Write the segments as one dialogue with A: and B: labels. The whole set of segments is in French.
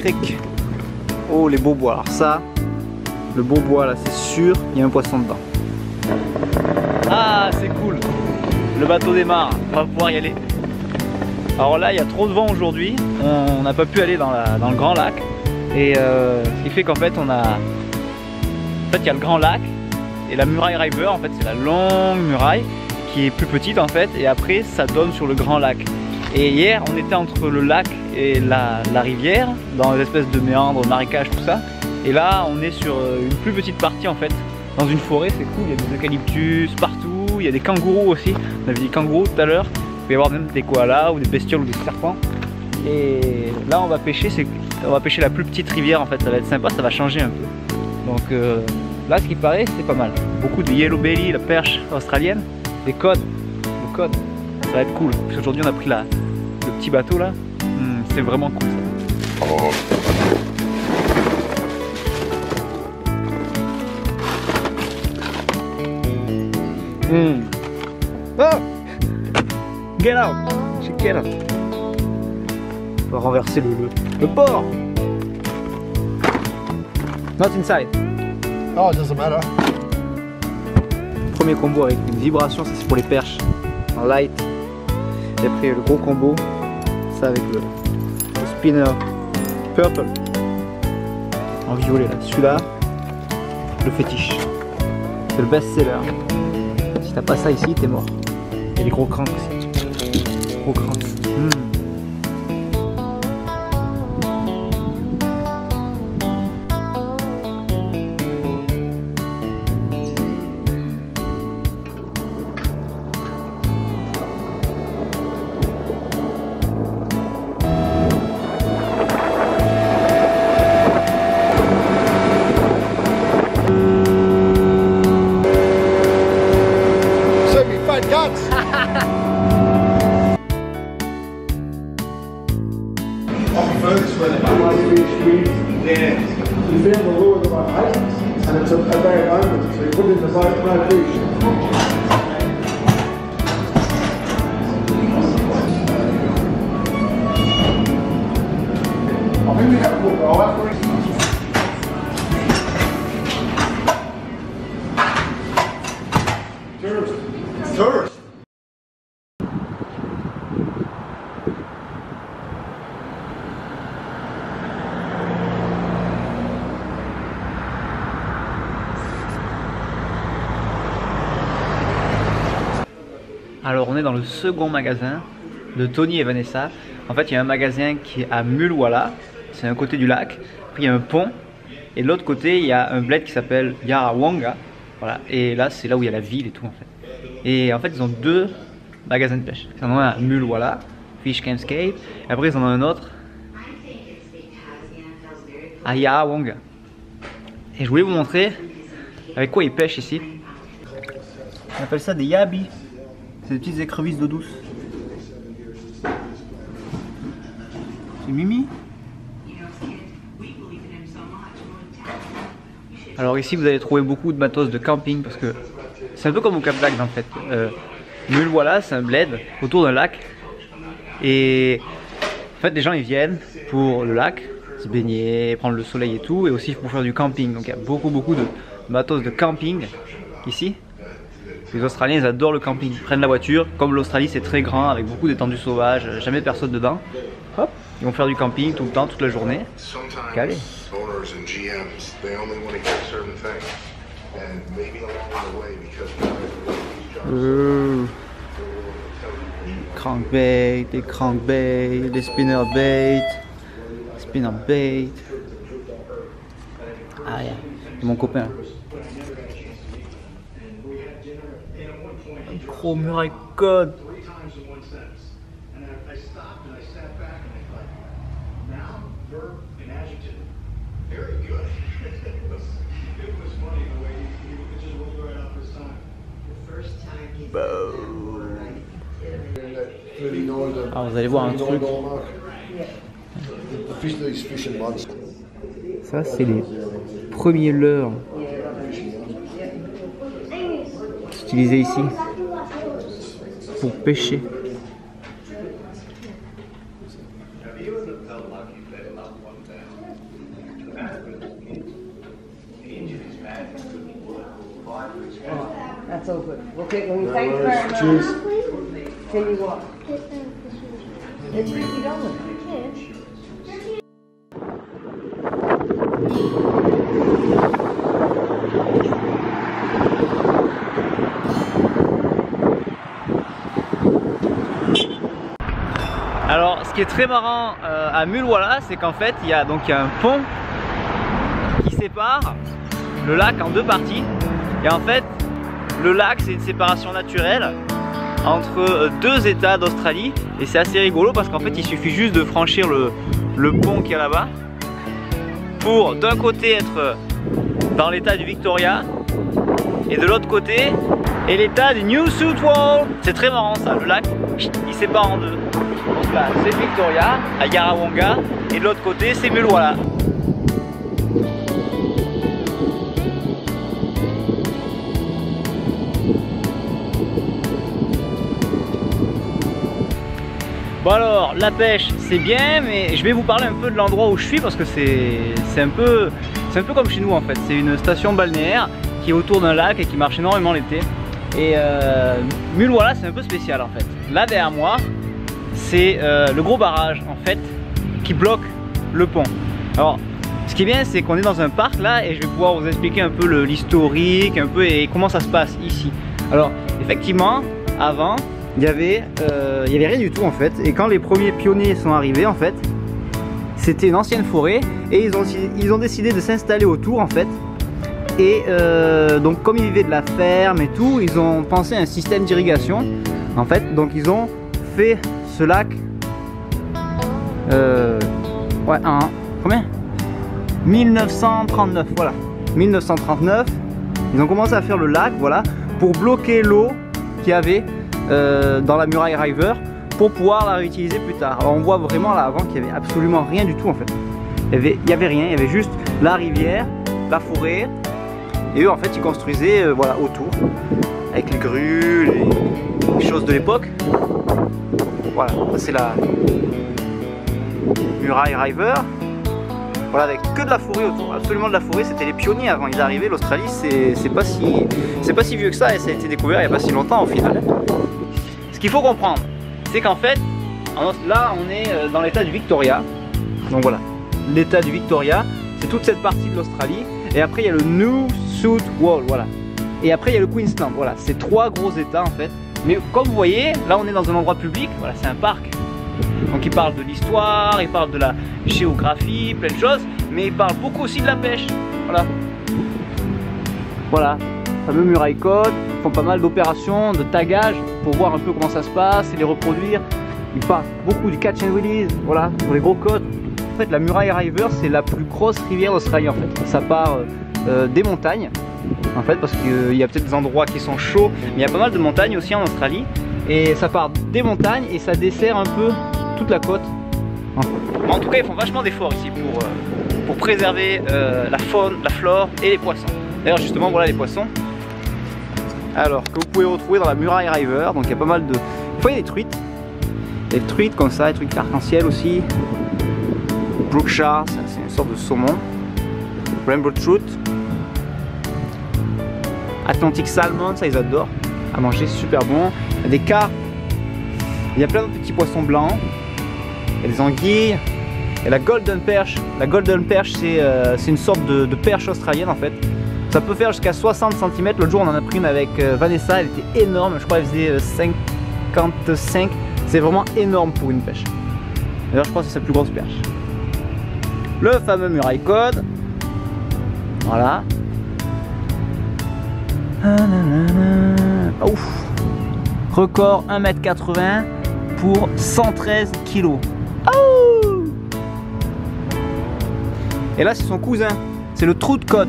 A: Creek. Oh les beaux bois, alors ça, le beau bois là c'est sûr, il y a un poisson dedans. Ah c'est cool, le bateau démarre, on va pouvoir y aller. Alors là il y a trop de vent aujourd'hui, on n'a pas pu aller dans le grand lac. Et ce qui fait qu'en fait il y a le grand lac et la muraille River, en fait c'est la longue muraille qui est plus petite en fait, et après ça donne sur le grand lac. Et hier on était entre le lac et la rivière, dans des espèces de méandres, marécages, tout ça. Et là on est sur une plus petite partie en fait, dans une forêt, c'est cool, il y a des eucalyptus partout, il y a des kangourous aussi, on avait dit kangourous tout à l'heure, il peut y avoir même des koalas ou des bestioles ou des serpents. Et là on va pêcher, on va pêcher la plus petite rivière en fait, ça va être sympa, ça va changer un peu. Donc là ce qui paraît c'est pas mal, beaucoup de yellow belly, la perche australienne, des codes, le code, ça va être cool. Parce qu'aujourd'hui on a pris le petit bateau là, c'est vraiment cool ça. Oh! Get out! Get out! On va renverser le port! Not inside!
B: Oh, it doesn't matter.
A: Premier combo avec une vibration, ça c'est pour les perches en light. Et après le gros combo, ça avec le spinner purple en violet là. Celui-là, le fétiche. C'est le best seller. Si t'as pas ça ici, t'es mort. Et les gros cranks aussi. Gros cranks.
B: You feel the lower of our height, and it's a very island, so you put it in the side of my fish. I think we have to put all that. Tourist.
A: Alors on est dans le second magasin de Tony et Vanessa. En fait il y a un magasin qui est à Mulwala, c'est un côté du lac. Après il y a un pont et de l'autre côté il y a un bled qui s'appelle Yarrawonga. Voilà, et là c'est là où il y a la ville et tout en fait. Et en fait ils ont deux magasins de pêche. Ils en ont un à Mulwala, Fish Campscape, et après ils en ont un autre à Yarrawonga. Et je voulais vous montrer avec quoi ils pêchent ici. On appelle ça des yabi. C'est des petites écrevisses d'eau douce. C'est Mimi. Alors ici vous allez trouver beaucoup de matos de camping parce que c'est un peu comme au Cap d'Agde en fait. Mulwala c'est un bled autour d'un lac. Et en fait les gens ils viennent pour le lac, se baigner, prendre le soleil et tout. Et aussi pour faire du camping. Donc il y a beaucoup de matos de camping ici. Les Australiens ils adorent le camping, ils prennent la voiture, comme l'Australie c'est très grand avec beaucoup d'étendues sauvages, jamais personne dedans. Hop, ils vont faire du camping tout le temps, toute la journée. Calé. Crankbait, des crankbait, des spinnerbait. Ah yeah, c'est mon copain. Gros muraille code. Alors vous allez voir un truc. Ça c'est les premiers leurres utilisés ici pour pêcher.
C: That's all good. Okay, well, thanks very much.
B: Cheers.
C: Can you walk? It's really done.
A: Alors, ce qui est très marrant à Mulwala, c'est qu'en fait, il y a un pont qui sépare le lac en deux parties. Et en fait, le lac, c'est une séparation naturelle entre deux états d'Australie. Et c'est assez rigolo parce qu'en fait, il suffit juste de franchir le pont qu'il y a là-bas pour d'un côté être dans l'état du Victoria et de l'autre côté et l'état du New South Wales. C'est très marrant ça, le lac il sépare en deux. Donc là c'est Victoria à Yarrawonga et de l'autre côté c'est Mulwala. Bon alors, la pêche c'est bien, mais je vais vous parler un peu de l'endroit où je suis parce que c'est un peu comme chez nous en fait. C'est une station balnéaire qui est autour d'un lac et qui marche énormément l'été. Et Mulwala c'est un peu spécial en fait. Là derrière moi, c'est le gros barrage en fait qui bloque le pont. Alors, ce qui est bien c'est qu'on est dans un parc là et je vais pouvoir vous expliquer un peu l'historique un peu et comment ça se passe ici. Alors, effectivement, avant il y avait rien du tout en fait, et quand les premiers pionniers sont arrivés en fait, c'était une ancienne forêt et ils ont décidé de s'installer autour en fait. Et donc comme ils vivaient de la ferme et tout, ils ont pensé à un système d'irrigation en fait. Donc ils ont fait ce lac combien 1939, voilà, 1939 ils ont commencé à faire le lac, voilà, pour bloquer l'eau qu'il y avait dans la Murray River pour pouvoir la réutiliser plus tard. Alors on voit vraiment là avant qu'il n'y avait absolument rien du tout en fait. Il y avait rien, il y avait juste la rivière, la forêt, et eux en fait ils construisaient voilà, autour avec les grues, les choses de l'époque. Voilà, ça c'est la Murray River. Voilà, avec que de la forêt autour, absolument de la forêt. C'était les pionniers avant, ils arrivaient. L'Australie c'est pas si vieux que ça et ça a été découvert il n'y a pas si longtemps au final. Ce qu'il faut comprendre, c'est qu'en fait, là on est dans l'état du Victoria. Donc voilà, l'état du Victoria, c'est toute cette partie de l'Australie. Et après il y a le New South Wales, voilà. Et après il y a le Queensland, voilà. C'est trois gros états en fait. Mais comme vous voyez, là on est dans un endroit public, voilà, c'est un parc. Donc il parle de l'histoire, il parle de la géographie, plein de choses. Mais il parle beaucoup aussi de la pêche, voilà. Voilà, fameux Murray Code, ils font pas mal d'opérations, de tagage pour voir un peu comment ça se passe et les reproduire. Ils parlent beaucoup du catch and release, voilà, pour les gros codes. En fait, la Murray River, c'est la plus grosse rivière d'Australie en fait. Ça part des montagnes, en fait, parce qu'il y a peut-être des endroits qui sont chauds, mais il y a pas mal de montagnes aussi en Australie. Et ça part des montagnes et ça dessert un peu toute la côte. En tout cas, ils font vachement d'efforts ici pour préserver la faune, la flore et les poissons. D'ailleurs, justement, voilà les poissons. Alors, que vous pouvez retrouver dans la Murray River. Donc, il y a pas mal de... Des fois, il y a des truites. Des truites comme ça, des truites arc-en-ciel aussi. Brookshire, c'est une sorte de saumon. Rainbow trout. Atlantic salmon, ça ils adorent. À manger, c'est super bon. Il y a des carpes. Il y a plein de petits poissons blancs. Il y a des anguilles. Il y a la golden perch. La golden perch, c'est une sorte de perche australienne en fait. Ça peut faire jusqu'à 60 cm. L'autre jour, on en a pris une avec Vanessa. Elle était énorme. Je crois qu'elle faisait 55. C'est vraiment énorme pour une pêche. D'ailleurs, je crois que c'est sa plus grosse perche. Le fameux Murray Code. Voilà. Ouf. Record 1,80 m pour 113 kg. Oh. Et là, c'est son cousin. C'est le Trout Cod.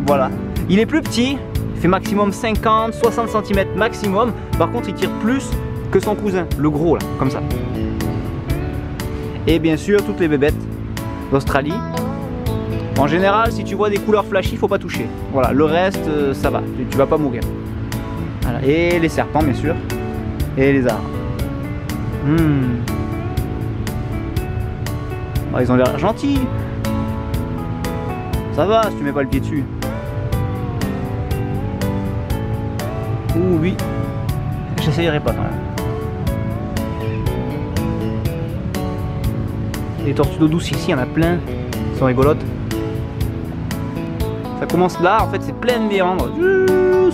A: Voilà. Il est plus petit. Il fait maximum 50, 60 cm maximum. Par contre, il tire plus que son cousin. Le gros, là. Comme ça. Et bien sûr, toutes les bébêtes d'Australie. En général, si tu vois des couleurs flashy, faut pas toucher. Voilà, le reste, ça va, tu vas pas mourir. Voilà. Et les serpents, bien sûr. Et les arbres. Oh, ils ont l'air gentils. Ça va si tu mets pas le pied dessus. Ouh oui. J'essayerai pas quand même. Les tortues d'eau douce ici, il y en a plein. Elles sont rigolotes. Ça commence là, en fait c'est plein de méandres.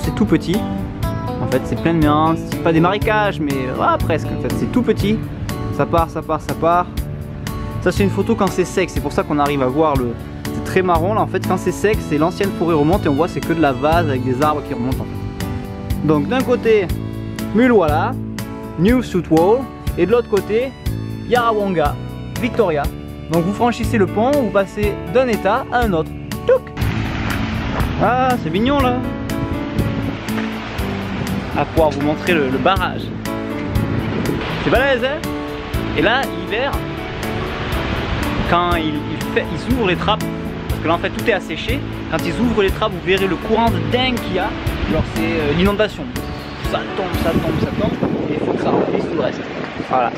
A: C'est tout petit. En fait c'est plein de méandres. C'est pas des marécages mais presque. En fait c'est tout petit. Ça part, ça part, ça part. Ça c'est une photo quand c'est sec. C'est pour ça qu'on arrive à voir le... C'est très marron là en fait. Quand c'est sec c'est l'ancienne forêt remonte et on voit c'est que de la vase avec des arbres qui remontent en fait. Donc d'un côté Mulwala, New South Wall et de l'autre côté Yarrawonga, Victoria. Donc vous franchissez le pont, vous passez d'un état à un autre. Touc. Ah, c'est mignon là. À pouvoir vous montrer le barrage. C'est balèze hein. Et là, l'hiver, quand ils ouvrent les trappes, parce que là en fait tout est asséché, quand ils ouvrent les trappes, vous verrez le courant de dingue qu'il y a. Alors c'est l'inondation. Ça tombe, ça tombe, ça tombe. Et il faut que ça remplisse tout le reste. Voilà.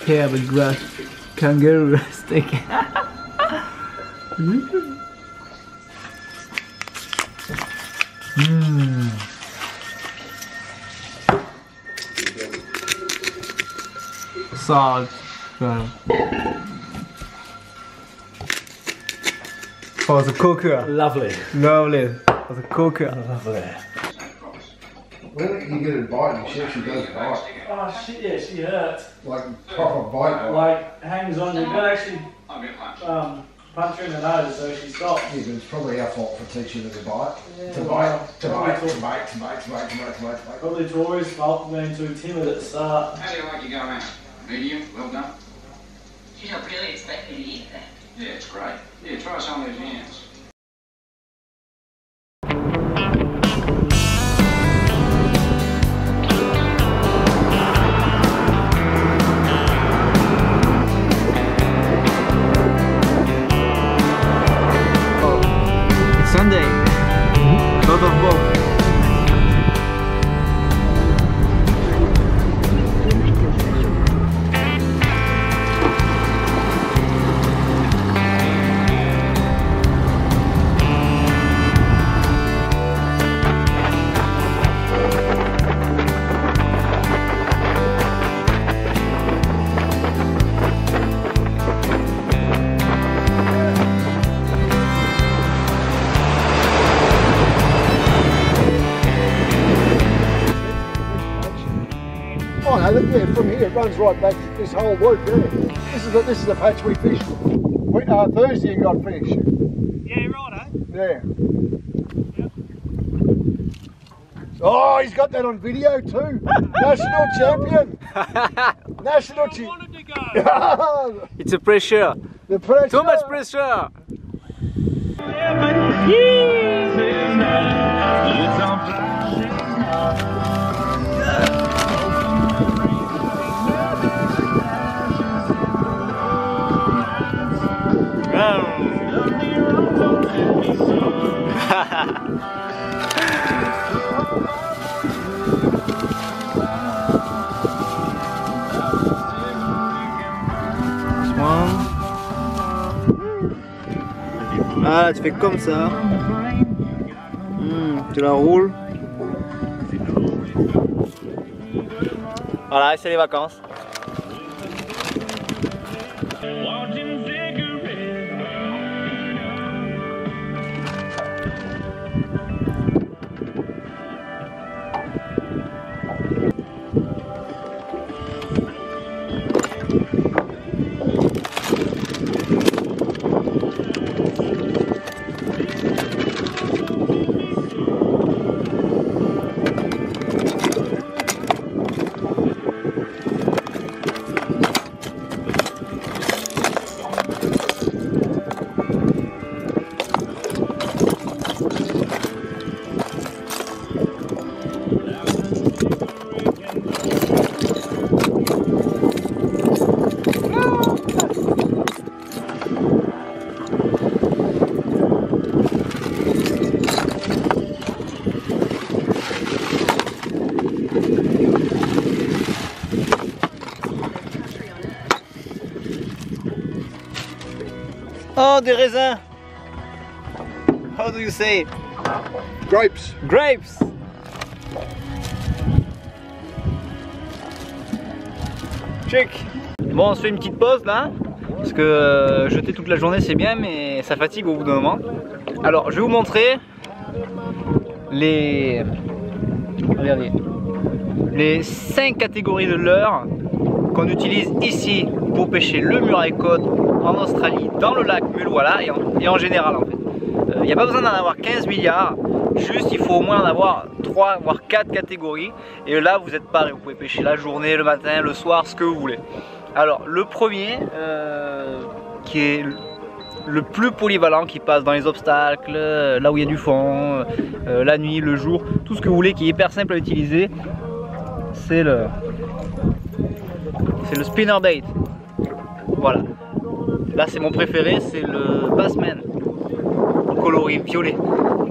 A: Yeah, but grass kangaroo steak. Salt. For the cooker.
D: Lovely.
A: Lovely. For the cooker.
D: Lovely.
B: When you get a bite, and she actually does bite.
D: Oh shit, yeah, she hurts.
B: Like proper bite.
D: Like hangs on. You gotta actually punch her in the nose so she stops.
B: Yeah, but it's probably our fault for teaching her to bite.
D: Yeah,
B: To
D: well,
B: bite, to bite, to bite, to bite, to bite, to bite, to bite, to bite.
D: Probably Tori's fault for being too timid at the start.
E: How do you like your go out? Medium, well done?
F: You don't really expect me to eat that.
E: Yeah, it's great. Yeah, try some of those yams.
A: It's Sunday. Lot of both.
B: Oh no, yeah, from here it runs right back this whole loop there. This is the patch we fished. Thursday you got fish.
D: Yeah, right,
B: Yeah. Oh, he's got that on video too. National champion. National champion.
A: It's a pressure.
B: The pressure.
A: Too much pressure. Ah, tu fais comme ça. Tu la roules. Voilà, c'est les vacances. Oh, des raisins. How do you say?
B: Grapes.
A: Grapes. Check. Bon, on se fait une petite pause là. Parce que jeter toute la journée c'est bien, mais ça fatigue au bout d'un moment. Alors, je vais vous montrer les 5 catégories de leurres qu'on utilise ici pour pêcher le Murray cod en Australie, dans le lac Mulwala et en général en fait. Il n'y a pas besoin d'en avoir 15 milliards, juste il faut au moins en avoir 3 voire 4 catégories. Et là vous êtes pareil, vous pouvez pêcher la journée, le matin, le soir, ce que vous voulez. Alors le premier qui est le plus polyvalent, qui passe dans les obstacles, là où il y a du fond, la nuit, le jour, tout ce que vous voulez, qui est hyper simple à utiliser, c'est le spinnerbait. Voilà. Là c'est mon préféré, c'est le Bassman en coloris violet.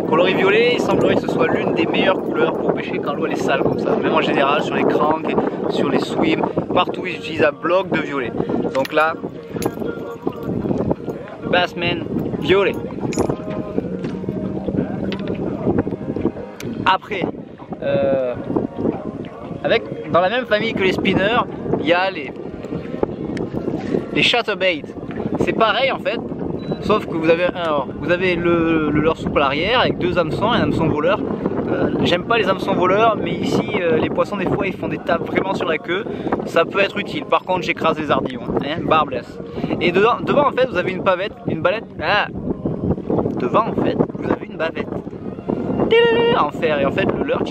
A: Coloris violet, il semblerait que ce soit l'une des meilleures couleurs pour pêcher quand l'eau elle est sale comme ça. Même en général sur les cranks, sur les swims, partout ils utilisent un bloc de violet. Donc là, Bassman violet. Après, dans la même famille que les spinners, il y a les chatterbait. C'est pareil en fait, sauf que vous avez le leurre souple à l'arrière avec 2 hameçons et un hameçon voleur. J'aime pas les hameçons voleurs, mais ici les poissons des fois ils font des tapes vraiment sur la queue, ça peut être utile. Par contre j'écrase les ardillons, hein, barbless. Et devant en fait vous avez une bavette, devant en fait vous avez une bavette en fer, et en fait le leurre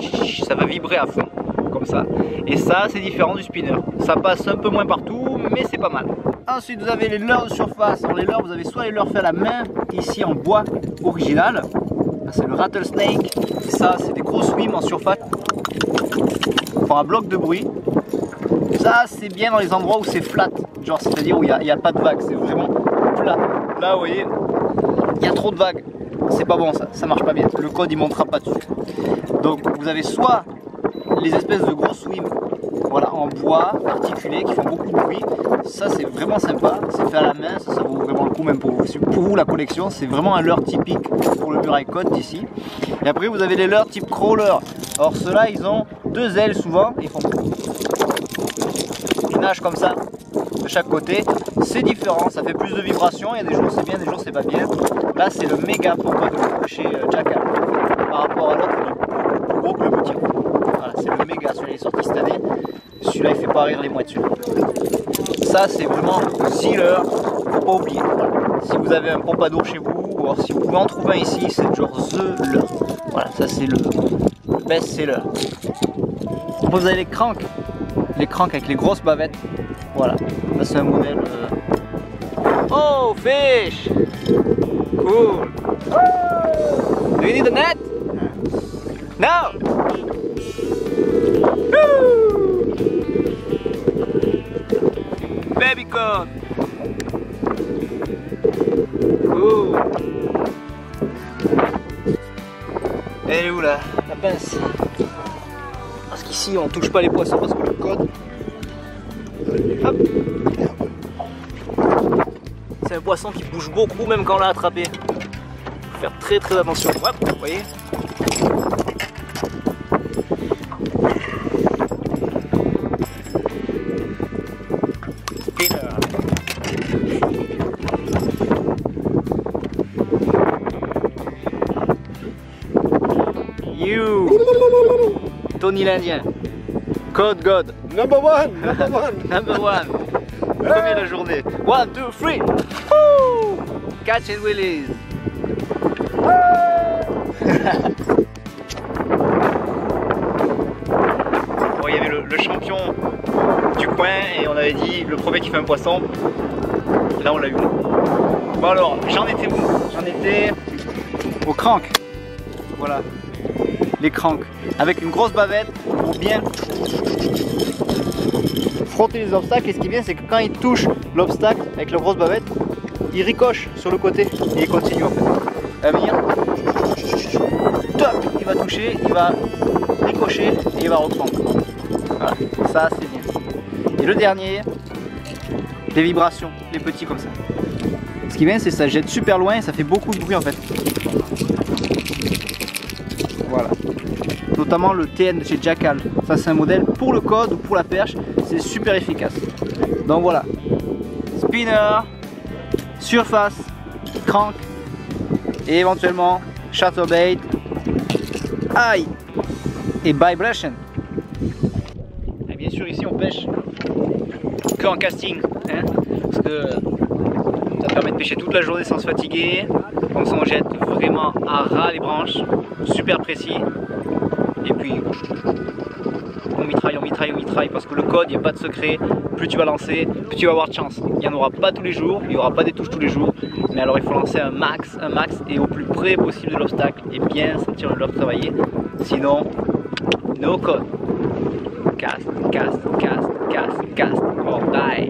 A: ça va vibrer à fond comme ça, et ça c'est différent du spinner, ça passe un peu moins partout mais c'est pas mal. Ensuite vous avez les leurres de surface. Alors les leurres, vous avez soit les leurres faits à la main ici en bois original, c'est le rattlesnake, ça c'est des gros swims en surface pour un bloc de bruit. Ça c'est bien dans les endroits où c'est flat, genre c'est à dire où il n'y a pas de vagues, c'est vraiment plat. Là vous voyez il y a trop de vagues, c'est pas bon, ça marche pas bien, le code il montera pas dessus. Donc vous avez soit les espèces de gros swims, voilà, en bois articulés qui font beaucoup de bruit, ça c'est vraiment sympa, c'est fait à la main, ça vaut vraiment le coup même pour vous la collection, c'est vraiment un leurre typique pour le Murray cod d'ici. Et après vous avez les leurres type crawler. Alors ceux-là ils ont 2 ailes souvent, ils nagent comme ça de chaque côté, c'est différent, ça fait plus de vibrations, il y a des jours c'est bien, des jours c'est pas bien. Là c'est le méga pompadou chez Jackal, par rapport à l'autre il est plus gros que le petit. Voilà, c'est le méga, celui-là est sorti cette année, celui-là il fait pas rire les mouettes dessus. Ça c'est vraiment the leurre, faut pas oublier. Voilà. Si vous avez un pompadour chez vous, ou alors si vous pouvez en trouver un ici, c'est genre the leurre. Voilà, ça c'est le best seller. Vous avez les cranks avec les grosses bavettes. Voilà, ça c'est un modèle. Oh, fish! Cool! Do you need a net? No! Woo! Baby cod! Cool! Elle est où là? La pince? Parce qu'ici on touche pas les poissons parce que le code. Hop! C'est un poisson qui bouge beaucoup même quand on l'a attrapé. Faut faire très attention. Hop, vous voyez? Spinner. You! Tony l'Indien. Code God.
B: Number one!
A: Number one. Premier de la journée. 1, 2, 3. Woo! Catch and release. Bon, il y avait le champion du coin et on avait dit le premier qui fait un poisson. Là on l'a eu. Bon alors, j'en étais où? J'en étais au crank. Voilà. Les cranks. Avec une grosse bavette pour bien frotter les obstacles. Et ce qui est bien, c'est que quand il touche l'obstacle avec la grosse bavette, il ricoche sur le côté et il continue en fait. Il va venir, top, il va toucher, il va ricocher et il va reprendre. Voilà, ça c'est bien. Et le dernier, les vibrations, les petits comme ça. Ce qui est bien, c'est que ça jette super loin et ça fait beaucoup de bruit en fait. Voilà. Notamment le TN de chez Jackal. Ça c'est un modèle pour le code ou pour la perche, c'est super efficace. Donc voilà. Spinner, surface, crank et éventuellement chatterbait, aïe et vibration. Et bien sûr ici on pêche que en casting, hein, parce que ça permet de pêcher toute la journée sans se fatiguer. Comme ça on jette vraiment à ras les branches, super précis. Et puis on mitraille parce que le code, il n'y a pas de secret. Plus tu vas lancer, plus tu vas avoir de chance. Il n'y en aura pas tous les jours, il n'y aura pas des touches tous les jours. Mais alors il faut lancer un max et au plus près possible de l'obstacle et bien sentir le leurre travailler. Sinon, no code. Cast, or die.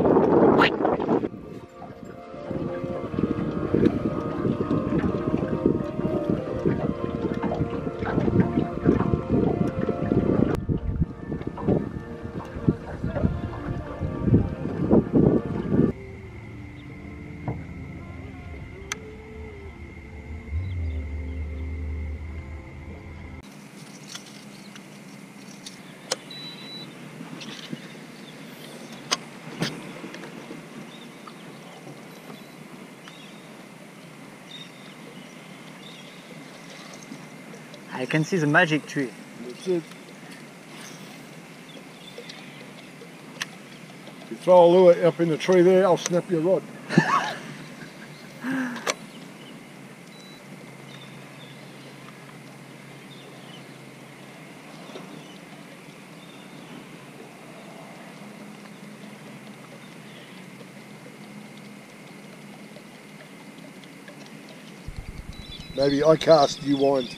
A: I can see the magic tree.
B: That's it. If you throw a lure up in the tree there, I'll snap your rod. Maybe I cast, you wind.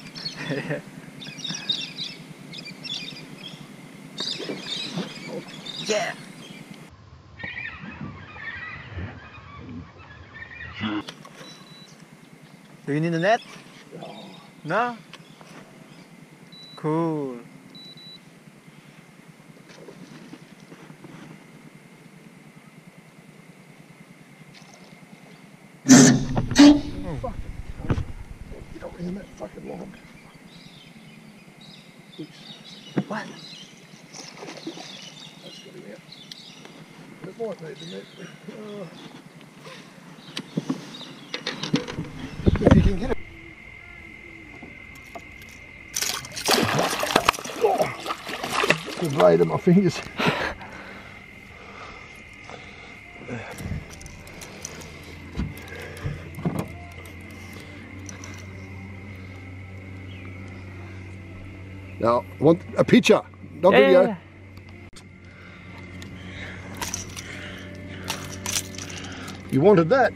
A: Yeah. Do you need a net? No? Cool.
B: In that fucking log.
A: What?
B: That's got him out. It might need the net. If you can get it. Oh, the blade of my fingers. Now, I want a picture, not video.
A: Yeah.
B: You wanted that.